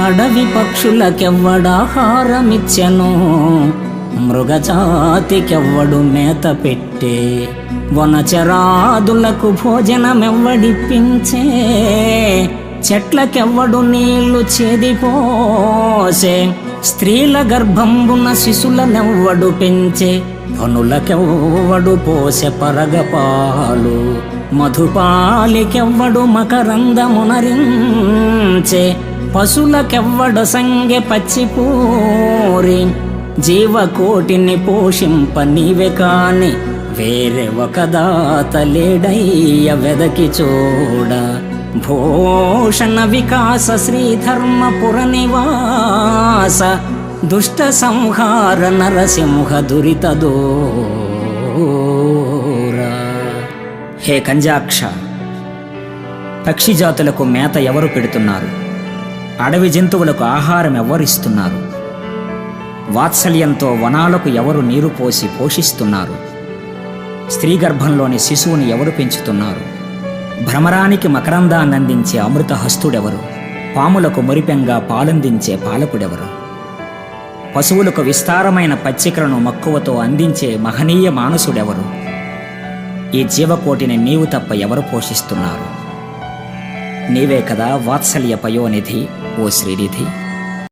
అడవి పక్షులకెవ్వడాహారమిచ్చెను, మృగజాతికెవ్వడు మేత పెట్టే, వనచరాదులకు భోజనమెవ్వడిప్పించే, చెట్లకెవ్వడు నీళ్లు చేదిపోసే, స్త్రీల గర్భంబున శిశులనెవ్వడు పెంచే, పనులకెవ్వడు పోసె పరగపాలు, మధుపాలికెవ్వడు మకరందమునరించే, పశులకెవ్వడు సంగె పచ్చిపూరి, జీవకోటిని పోషింప నీవే కాని వేరే ఒక దాత లేడయ్య వెదకి చూడ. భూషణ వికాస శ్రీధర్మపుర నివాస, దుష్ట సంహార నరసింహ దురిత దూర. హే కంజాక్ష, పక్షి జాతులకు మేత ఎవరు పెడుతున్నారు? అడవి జంతువులకు ఆహారం ఎవరిస్తున్నారు? వాత్సల్యంతో వనాలకు ఎవరు నీరు పోసి పోషిస్తున్నారు? స్త్రీ గర్భంలోని శిశువుని ఎవరు పెంచుతున్నారు? భ్రమరానికి మకరందాన్నందించే అమృత హస్తుడెవరు? పాములకు మురిపెంగా పాలందించే పాలకుడెవరు? పశువులకు విస్తారమైన పచ్చికలను మక్కువతో అందించే మహనీయ మానసుడెవరు? ఈ జీవకోటిని నీవు తప్ప ఎవరు పోషిస్తున్నారు? నీవే కదా వాత్సల్య పయోనిధి ఓ శ్రీనిధి.